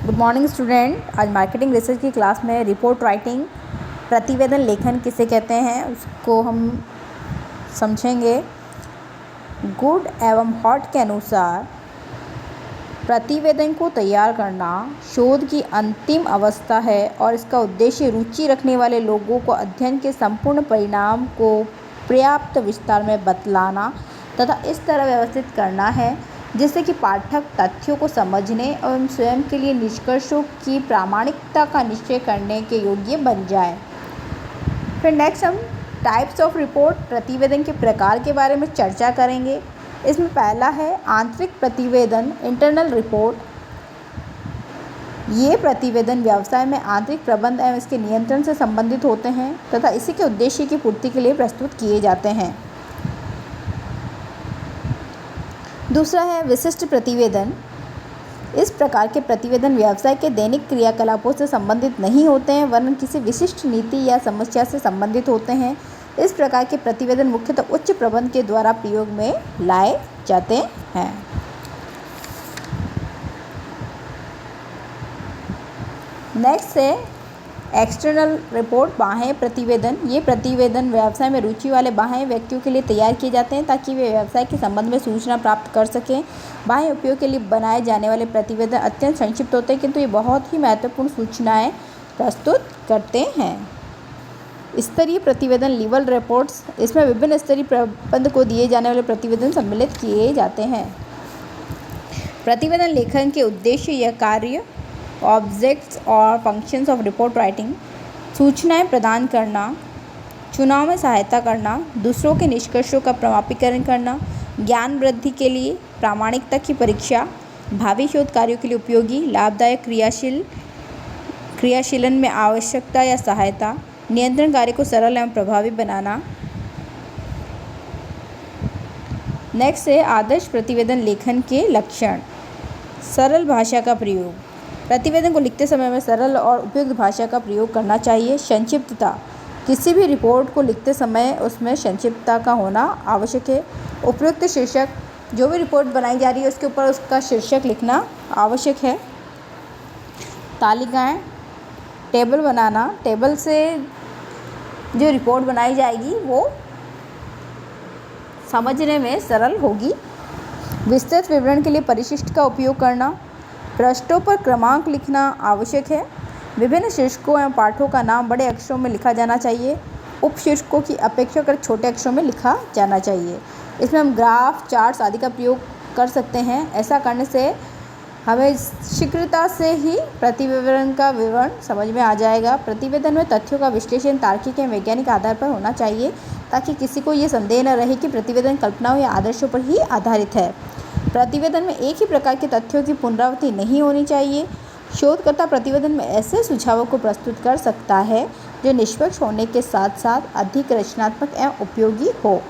Good morning student. आज marketing research की class में रिपोर्ट राइटिंग प्रतिवेदन लेखन किसे कहते हैं उसको हम समझेंगे। गुड एवं हॉट के अनुसार प्रतिवेदन को तैयार करना शोध की अंतिम अवस्था है और इसका उद्देश्य रुचि रखने वाले लोगों को अध्ययन के संपूर्ण परिणाम को पर्याप्त विस्तार में बतलाना तथा इस तरह व्यवस्थित करना है जिससे कि पाठक तथ्यों को समझने एवं स्वयं के लिए निष्कर्षों की प्रामाणिकता का निश्चय करने के योग्य बन जाए। फिर नेक्स्ट हम टाइप्स ऑफ रिपोर्ट प्रतिवेदन के प्रकार के बारे में चर्चा करेंगे। इसमें पहला है आंतरिक प्रतिवेदन इंटरनल रिपोर्ट। ये प्रतिवेदन व्यवसाय में आंतरिक प्रबंध एवं इसके नियंत्रण से संबंधित होते हैं तथा इसी के उद्देश्य की पूर्ति के लिए प्रस्तुत किए जाते हैं। दूसरा है विशिष्ट प्रतिवेदन। इस प्रकार के प्रतिवेदन व्यवसाय के दैनिक क्रियाकलापों से संबंधित नहीं होते हैं वरन किसी विशिष्ट नीति या समस्या से संबंधित होते हैं। इस प्रकार के प्रतिवेदन मुख्यतः उच्च प्रबंध के द्वारा प्रयोग में लाए जाते हैं। नेक्स्ट है एक्सटर्नल रिपोर्ट बाह्य प्रतिवेदन। ये प्रतिवेदन व्यवसाय में रुचि वाले बाह्य व्यक्तियों के लिए तैयार किए जाते हैं ताकि वे व्यवसाय के संबंध में सूचना प्राप्त कर सकें। बाह्य उपयोग के लिए बनाए जाने वाले प्रतिवेदन अत्यंत संक्षिप्त होते हैं किंतु ये बहुत ही महत्वपूर्ण सूचनाएं प्रस्तुत करते हैं। स्तरीय प्रतिवेदन लेवल रिपोर्ट्स। इसमें विभिन्न स्तरीय प्रबंध को दिए जाने वाले प्रतिवेदन सम्मिलित किए जाते हैं। प्रतिवेदन लेखन के उद्देश्य या कार्य ऑब्जेक्ट्स और फंक्शंस ऑफ रिपोर्ट राइटिंग। सूचनाएं प्रदान करना, चुनाव में सहायता करना, दूसरों के निष्कर्षों का प्रमाणीकरण करना, ज्ञान वृद्धि के लिए, प्रामाणिकता की परीक्षा, भावी शोध कार्यों के लिए उपयोगी, लाभदायक क्रियाशीलन में आवश्यकता या सहायता, नियंत्रण कार्य को सरल एवं प्रभावी बनाना। नेक्स्ट है आदर्श प्रतिवेदन लेखन के लक्षण। सरल भाषा का प्रयोग। प्रतिवेदन को लिखते समय में सरल और उपयुक्त भाषा का प्रयोग करना चाहिए। संक्षिप्तता। किसी भी रिपोर्ट को लिखते समय उसमें संक्षिप्तता का होना आवश्यक है। उपयुक्त शीर्षक। जो भी रिपोर्ट बनाई जा रही है उसके ऊपर उसका शीर्षक लिखना आवश्यक है। तालिकाएं। टेबल बनाना। टेबल से जो रिपोर्ट बनाई जाएगी वो समझने में सरल होगी। विस्तृत विवरण के लिए परिशिष्ट का उपयोग करना। पृष्ठों पर क्रमांक लिखना आवश्यक है। विभिन्न शीर्षकों एवं पाठों का नाम बड़े अक्षरों में लिखा जाना चाहिए। उपशीर्षकों की अपेक्षाकृत छोटे अक्षरों में लिखा जाना चाहिए। इसमें हम ग्राफ, चार्ट्स आदि का प्रयोग कर सकते हैं। ऐसा करने से हमें शीघ्रता से ही प्रतिवेदन का विवरण समझ में आ जाएगा। प्रतिवेदन में तथ्यों का विश्लेषण तार्किक एवं वैज्ञानिक आधार पर होना चाहिए ताकि किसी को ये संदेह न रहे कि प्रतिवेदन कल्पनाओं या आदर्शों पर ही आधारित है। प्रतिवेदन में एक ही प्रकार के तथ्यों की पुनरावृत्ति नहीं होनी चाहिए। शोधकर्ता प्रतिवेदन में ऐसे सुझावों को प्रस्तुत कर सकता है जो निष्पक्ष होने के साथ साथ अधिक रचनात्मक एवं उपयोगी हो।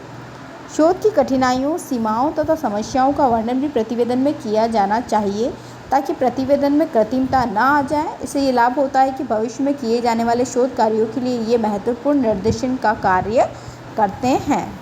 शोध की कठिनाइयों, सीमाओं तथा समस्याओं का वर्णन भी प्रतिवेदन में किया जाना चाहिए ताकि प्रतिवेदन में कृत्रिमता न आ जाए। इससे ये लाभ होता है कि भविष्य में किए जाने वाले शोध कार्यों के लिए ये महत्वपूर्ण निर्देशन का कार्य करते हैं।